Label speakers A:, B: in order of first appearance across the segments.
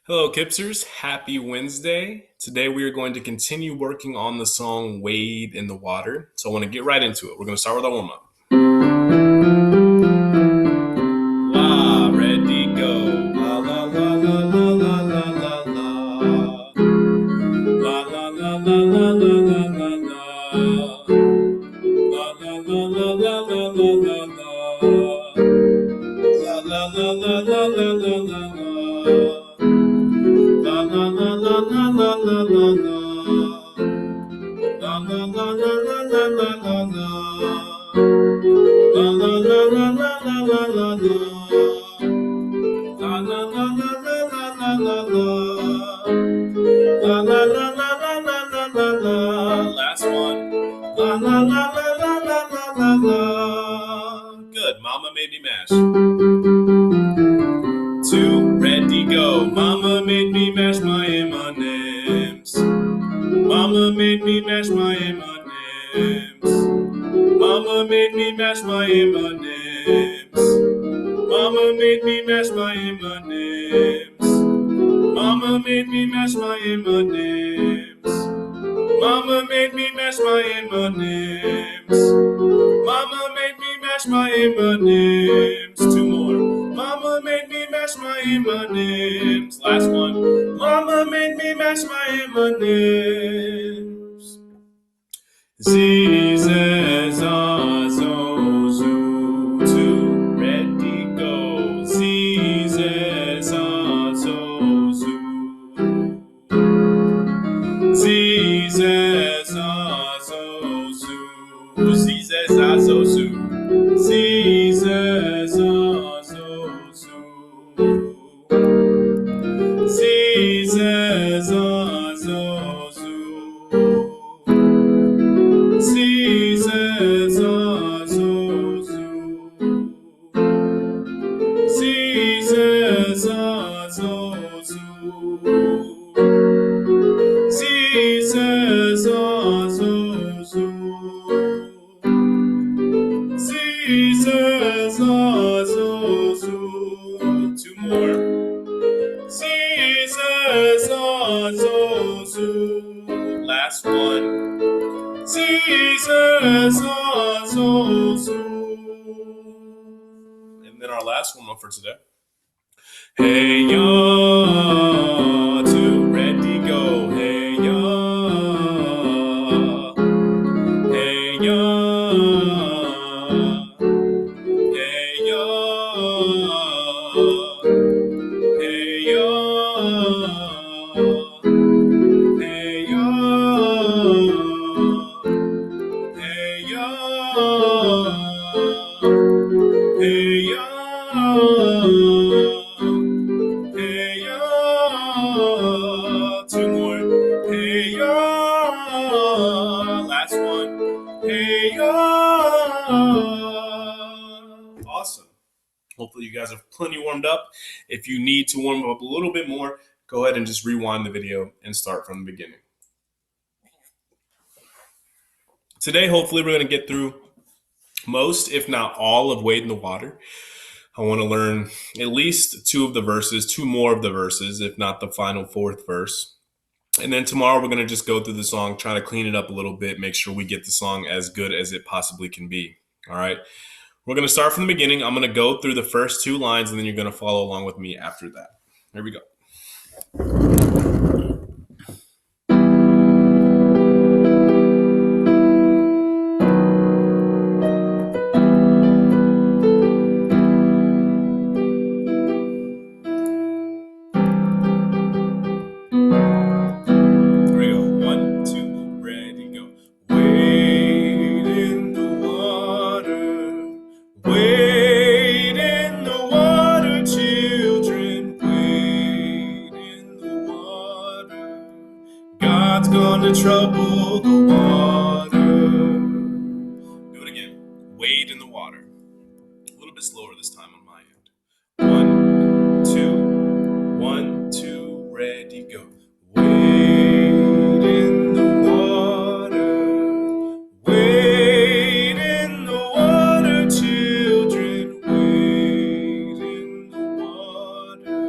A: Hello, Kipsters. Happy Wednesday. Today we are going to continue working on the song Wade in the Water. So I want to get right into it. We're going to start with our warm up. La, ready, go. La, la, la, la, la, la, la, la, la. La, la, la, la, la, la, la, la, la. La, la, la, la, la, la, la, la, la. La, la, la, la, la, la, la, la, la. La la la la la la la la la. La la la la la la la la la. La la la la la la la la la. La la la la la la la la la. La la la la la la la la la. Last one. La la la la la la la la la. Good. Mama made me mash. Two, ready, go. Mama made me mash my M&Ms. Mama made me mash my M&Ms. Mama made me mash my M&Ms. Mama made me mash my M&Ms. Mama made me mash my M&Ms. Mama made me mash my M&Ms. Mama made me mash my M&Ms. Two more. Mama made me mash my M&Ms. Last one. Mama made me mash my M&Ms. Z, Z, za, zo, zoo. Two, ready, go. Z, Z, za, zo, zoo. Z, Z, za, zo, zoo. Z, Z, za, zo, zoo. Z, Z, za, zo, zoo. Z, Z, za, zo, zoo. Z, Z, za, zo, zoo. Z, Z, za, zo, zoo. Z, Z, za, zo, zoo. Z, Z, za, zo, zoo. Two more. Z, Z, za, zo, zoo. Last one. Z, Z, za, zo, zoo. And then our last one for today. Hey, ya, two, ready, go. Hey, ya. Hey, ya. Hey, ya. Hey, ya. Hey, ya. Hey, ya. Hey, ya. Hey, ya. Two more. Hey, ya. Last one. Hey, ya. Awesome. Hopefully you guys are plenty warmed up. If you need to warm up a little bit more, go ahead and just rewind the video and start from the beginning. Today, hopefully we're going to get through most, if not all, of Wade in the Water. I want to learn at least two more of the verses, if not the final fourth verse. And then tomorrow we're going to just go through the song, try to clean it up a little bit, make sure we get the song as good as it possibly can be. All right. We're going to start from the beginning. I'm going to go through the first two lines, and then you're going to follow along with me after that. Here we go. Gonna trouble the water. Do it again. Wade in the water. A little bit slower this time on my end. 1, 2, ready, go. Wade in the water. Wade in the water, children. Wade in the water.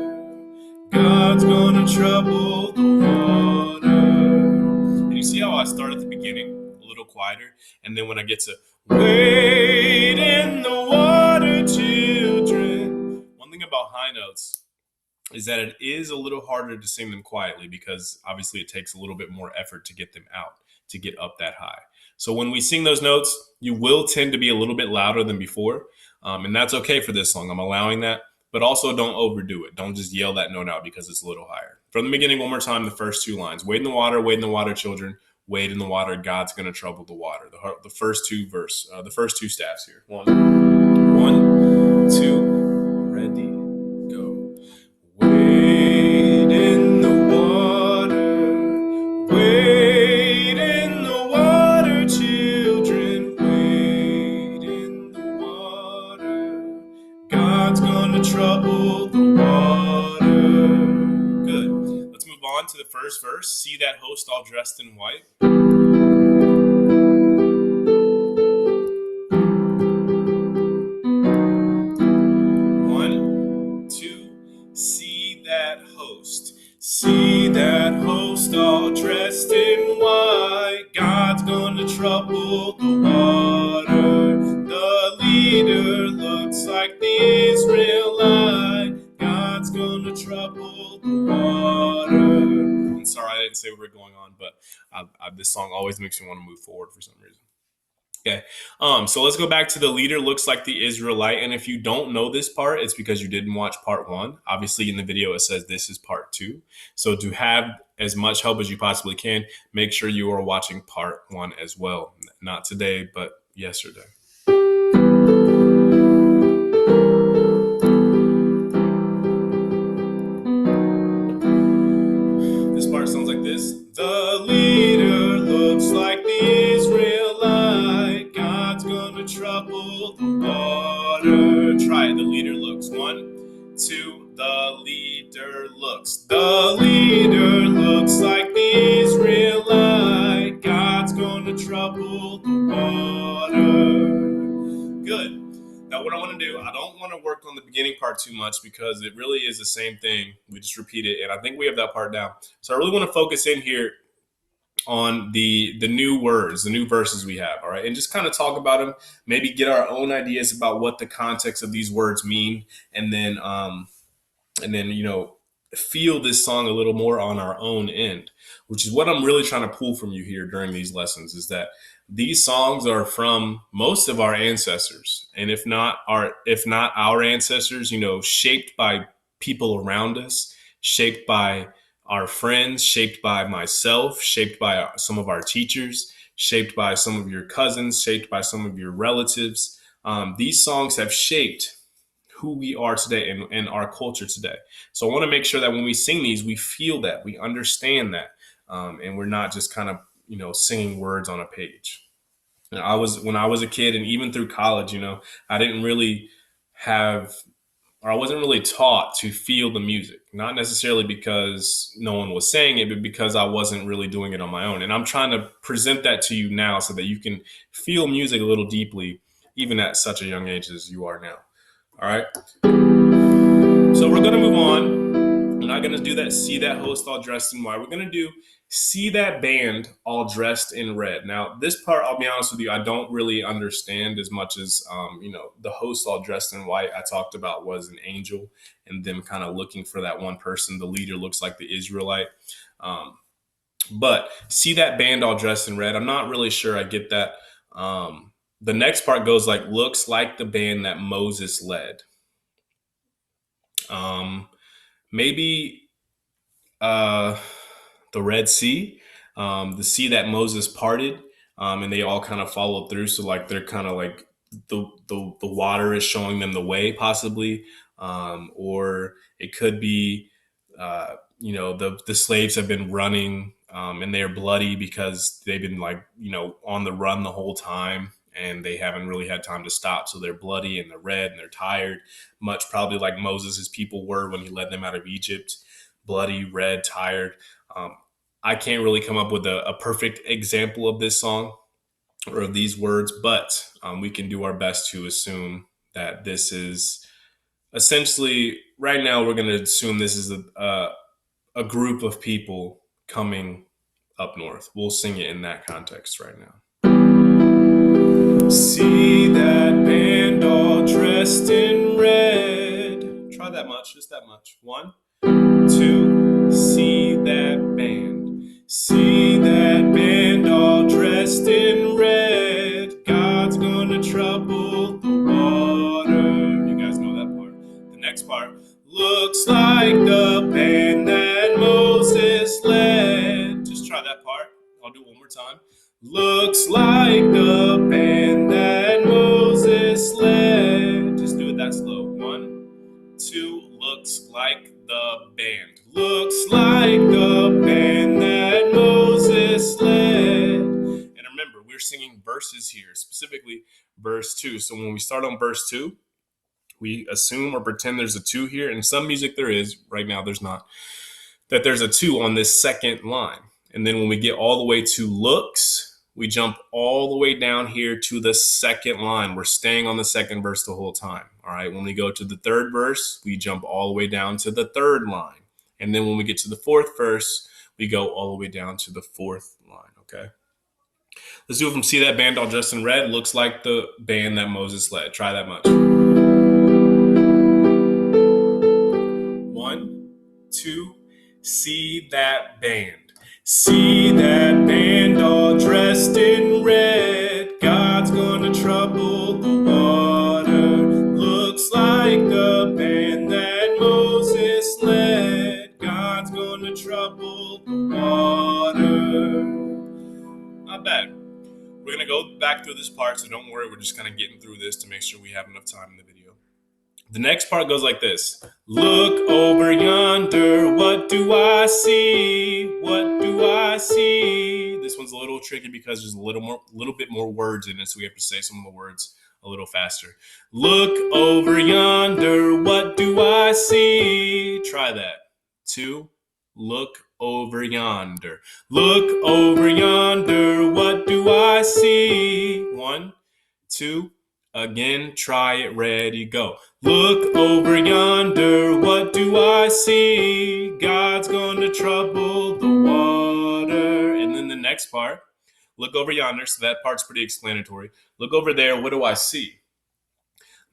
A: God's gonna gonna trouble the water. And you see how I start at the beginning a little quieter, and then when I get to wade in the water, children. One thing about high notes is that it is a little harder to sing them quietly because obviously it takes a little bit more effort to get them out, to get up that high. So when we sing those notes, you will tend to be a little bit louder than before. And that's okay for this song. I'm allowing that. But also don't overdo it. Don't just yell that note out because it's a little higher. From the beginning, one more time, the first two lines. Wade in the water, children. Wade in the water. God's going to trouble the water. The first two the first two staffs here. One, two, ready, go. Wade in the water. Wade in the water, children. Wade in the water. God's gonna trouble the water. Good. Let's move on to the first verse. See that host all dressed in white. One, two, see that host. See that host all dressed in white. God's gonna trouble the water. The leader looks like the Israelite. God's gonna trouble the water. I'm sorry I didn't say we were going on, but this song always makes me want to move forward for some reason. Okay, so let's go back to the leader looks like the Israelite. And if you don't know this part, it's because you didn't watch part one. Obviously, in the video, it says this is part two. So to have as much help as you possibly can, make sure you are watching part one as well. Not today, but yesterday. This part sounds like this. The leader looks like the Israelite. God's gonna trouble the water. Try it. The leader looks. One, two. The leader looks. The leader looks like the Israelite. God's gonna trouble the water. Good. Now, what I want to do, I don't want to work on the beginning part too much because it really is the same thing. We just repeat it, and I think we have that part down. So I really want to focus in here on the new words, the new verses we have, all right? And just kind of talk about them, maybe get our own ideas about what the context of these words mean, and then feel this song a little more on our own end, which is what I'm really trying to pull from you here during these lessons, is that these songs are from most of our ancestors, and if not our ancestors, shaped by people around us, shaped by our friends, shaped by myself, shaped by some of our teachers, shaped by some of your cousins, shaped by some of your relatives. These songs have shaped who we are today and our culture today. So I want to make sure that when we sing these, we feel that, we understand that, and we're not just kind of singing words on a page. And when I was a kid, and even through college, I didn't really have, or I wasn't really taught to feel the music. Not necessarily because no one was saying it, but because I wasn't really doing it on my own. And I'm trying to present that to you now so that you can feel music a little deeply, even at such a young age as you are now. All right. So we're going to move on. We're not going to do that. See that host all dressed in white. We're going to do see that band all dressed in red. Now, this part, I'll be honest with you, I don't really understand as much as, the host all dressed in white I talked about was an angel and them kind of looking for that one person. The leader looks like the Israelite. But see that band all dressed in red. I'm not really sure I get that. The next part goes like, looks like the band that Moses led. Maybe the Red Sea, the sea that Moses parted, and they all kind of followed through. So like they're kind of like the water is showing them the way, possibly, or it could be, the slaves have been running, and they're bloody because they've been on the run the whole time. And they haven't really had time to stop. So they're bloody and they're red and they're tired, much probably like Moses' people were when he led them out of Egypt, bloody, red, tired. I can't really come up with a perfect example of this song or of these words, but we can do our best to assume that this is essentially, right now, we're going to assume this is a group of people coming up north. We'll sing it in that context right now. See that band all dressed in red. Try that much, just that much. 1, 2, see that band. See that band all dressed in red. God's gonna trouble the water. You guys know that part. The next part. Looks like the band that Moses led. Just try that part. I'll do it one more time. Looks like the band that Moses led. Just do it that slow. 1, 2, looks like the band. Looks like the band that Moses led. And remember, we're singing verses here, specifically verse 2. So when we start on verse 2, we assume or pretend there's a 2 here. In some music there is, right now there's not, that there's a 2 on this second line. And then when we get all the way to looks, we jump all the way down here to the second line. We're staying on the second verse the whole time. All right. When we go to the third verse, we jump all the way down to the third line. And then when we get to the fourth verse, we go all the way down to the fourth line. Okay. Let's do it from See That Band All Dressed in Red. Looks like the band that Moses led. Try that much. 1, 2, see that band. See that band all dressed in red. God's gonna trouble the water. Looks like the band that Moses led. God's gonna trouble the water. Not bad. We're gonna go back through this part, so don't worry. We're just kind of getting through this to make sure we have enough time in the video. The next part goes like this. Look over yonder, what do I see? What do I see? This one's a little tricky because there's a little bit more words in it, so we have to say some of the words a little faster. Look over yonder, what do I see? Try that. 2, look over yonder. Look over yonder, what do I see? 1, 2, again, try it, ready, go. Look over yonder, what do I see? God's gonna trouble the water. And then the next part, look over yonder, so that part's pretty explanatory. Look over there, what do I see?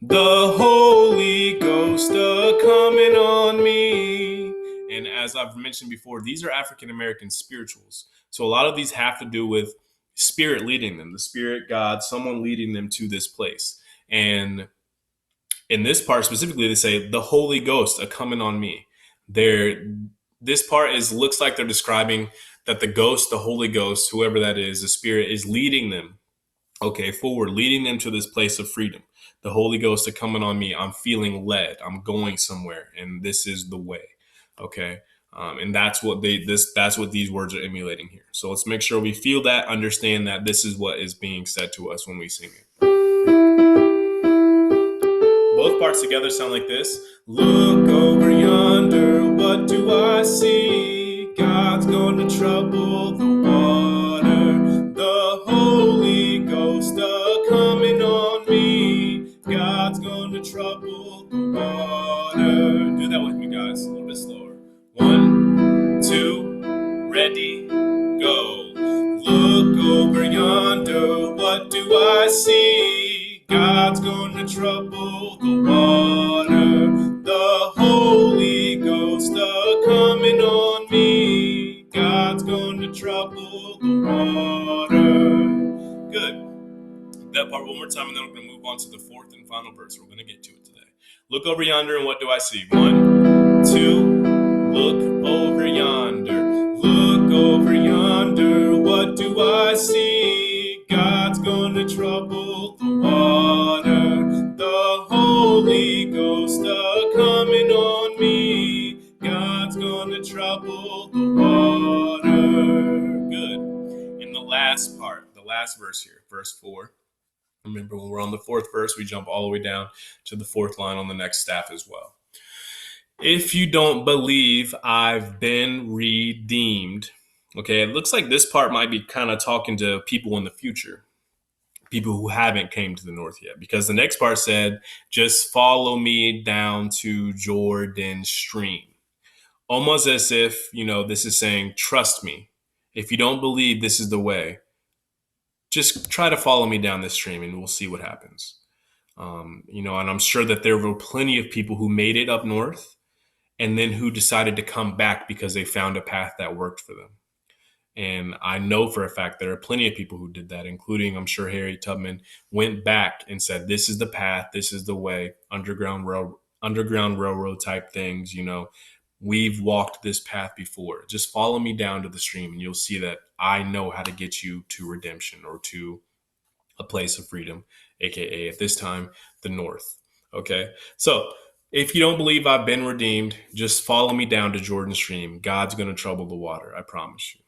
A: The Holy Ghost a-coming on me. And as I've mentioned before, these are African American spirituals. So a lot of these have to do with Spirit leading them, the Spirit, God, someone leading them to this place. And in this part specifically, they say, the Holy Ghost a-coming on me. This part looks like they're describing that the ghost, the Holy Ghost, whoever that is, the Spirit is leading them, forward, leading them to this place of freedom. The Holy Ghost a-coming on me. I'm feeling led. I'm going somewhere, and this is the way. Okay. And that's what that's what these words are emulating here. So let's make sure we feel that, understand that this is what is being said to us when we sing it. Both parts together sound like this. Look over yonder, what do I see? God's gonna trouble the water. The Holy Ghost a-coming on me. God's gonna trouble the water. Do that with me, guys. A little bit slower. 1, 2, ready, go. Look over yonder, what do I see? God's gonna trouble the water. The Holy Ghost a-coming on me. God's gonna trouble the water. Good. That part one more time, and then we're going to move on to the fourth and final verse. We're going to get to it today. Look over yonder, and what do I see? 1, 2, look over yonder. Look over yonder, what do I see? God's gonna trouble the water. The Holy Ghost a-coming on me. God's gonna trouble the water. Good. And the last part, the last verse here, verse 4. Remember, when we're on the fourth verse, we jump all the way down to the fourth line on the next staff as well. If you don't believe I've been redeemed. Okay, it looks like this part might be kind of talking to people in the future, people who haven't came to the north yet, because the next part said, just follow me down to Jordan stream. almost as if, this is saying, trust me. If you don't believe this is the way, just try to follow me down this stream and we'll see what happens. And I'm sure that there were plenty of people who made it up north and then who decided to come back because they found a path that worked for them. And I know for a fact there are plenty of people who did that, including, I'm sure, Harriet Tubman went back and said, this is the path, this is the way, Underground Railroad type things, we've walked this path before. Just follow me down to the stream and you'll see that I know how to get you to redemption or to a place of freedom, aka at this time, the North. Okay, so if you don't believe I've been redeemed, just follow me down to Jordan Stream. God's going to trouble the water, I promise you.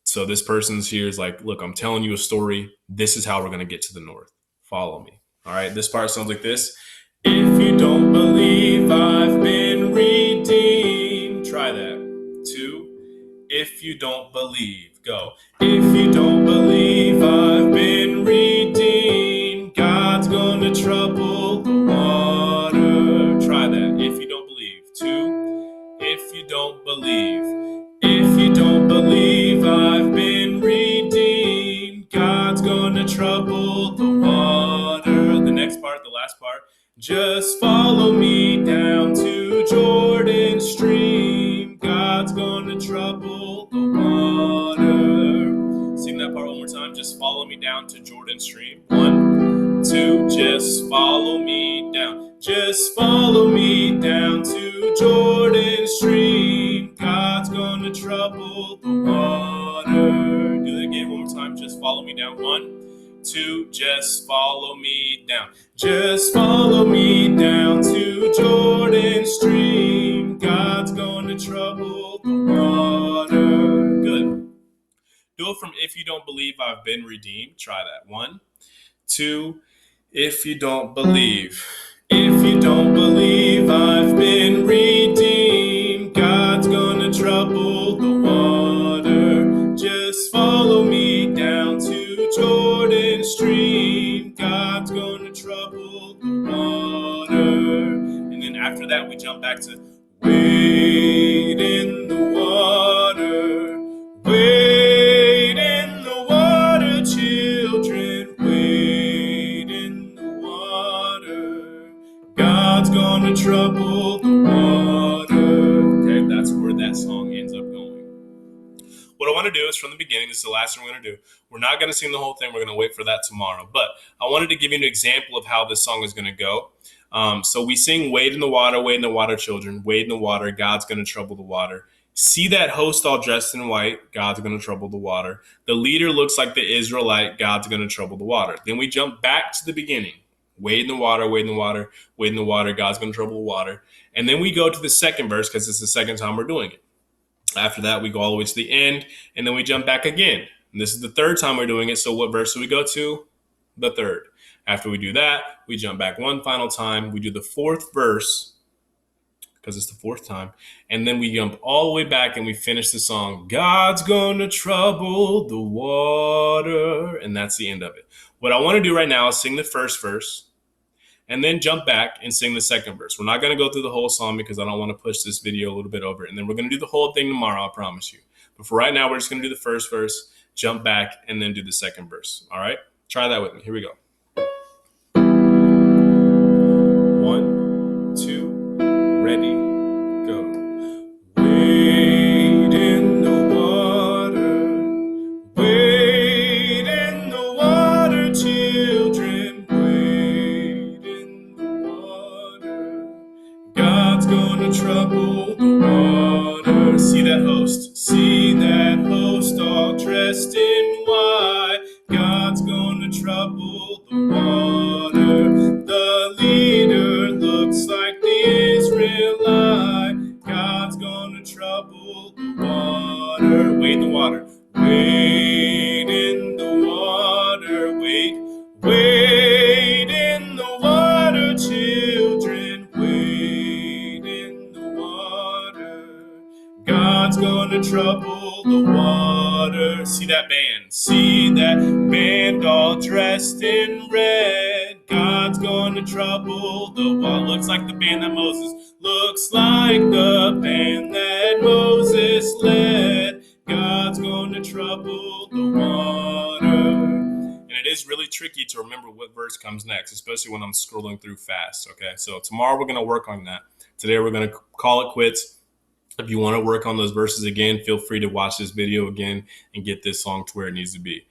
A: So this person's here is like, look, I'm telling you a story. This is how we're going to get to the North. Follow me. All right, this part sounds like this. If you don't believe I've been redeemed, try that. 2, if you don't believe, go. If you don't believe I've been redeemed, God's gonna trouble the water. Try that. If you don't believe. 2, if you don't believe. If you don't believe I've been redeemed, God's gonna trouble the water. The next part, the last part. Just follow me down to Jordan Stream. God's gonna trouble the water. Sing that part one more time. Just follow me down to Jordan Stream. 1, 2, just follow me down. Just follow me down to Jordan Stream. God's gonna trouble the water. Do that again one more time. Just follow me down. 1, 2, just follow me down. Just follow me down to Jordan Stream. God's gonna trouble the water. Good. Do it from if you don't believe I've been redeemed. Try that. 1, 2, if you don't believe. If you don't believe I've been redeemed, God's gonna trouble the water. Just follow me down to Jordan Stream. God's gonna trouble the water. And then after that, we jump back to wade in the water. Wade in the water, children. Wade in the water. God's gonna trouble the water. Okay, that's where that song ends up going. What I want to do is from the beginning, this is the last thing we're going to do. We're not going to sing the whole thing. We're going to wait for that tomorrow. But I wanted to give you an example of how this song is going to go. So we sing, wade in the water, children. Wade in the water, God's going to trouble the water. See that host all dressed in white, God's going to trouble the water. The leader looks like the Israelite, God's going to trouble the water. Then we jump back to the beginning. Wade in the water, wade in the water, wade in the water, God's going to trouble the water. And then we go to the second verse because it's the second time we're doing it. After that, we go all the way to the end, and then we jump back again. And this is the third time we're doing it, so what verse do we go to? The third. After we do that, we jump back one final time. We do the fourth verse, because it's the fourth time, and then we jump all the way back, and we finish the song, God's gonna trouble the water, and that's the end of it. What I want to do right now is sing the first verse, and then jump back and sing the second verse. We're not going to go through the whole song because I don't want to push this video a little bit over. And then we're going to do the whole thing tomorrow, I promise you. But for right now, we're just going to do the first verse, jump back, and then do the second verse. All right? Try that with me. Here we go. 1, 2, ready, go. Wade in the water. Wade in the water, children. Wade in the water. God's gonna trouble the water. See that host? See that host all dressed in white. God's gonna trouble the water. The leader looks like the Israelite. God's gonna trouble the water. Wade in the water. Wade in the water. Wade. Wade in the water, children. Wade in the water. God's gonna trouble the water. See that band? See that band all dressed in red. God's gonna trouble the water. Looks like the band that Moses Looks like the band that Moses led. God's going to trouble the water. And it is really tricky to remember what verse comes next, especially when I'm scrolling through fast. Okay, so tomorrow we're going to work on that. Today we're going to call it quits. If you want to work on those verses again, feel free to watch this video again and get this song to where it needs to be.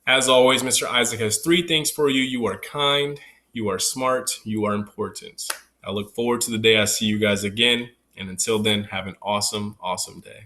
A: As always, Mr. Isaac has 3 things for you. You are kind, you are smart, you are important. I look forward to the day I see you guys again. And until then, have an awesome, awesome day.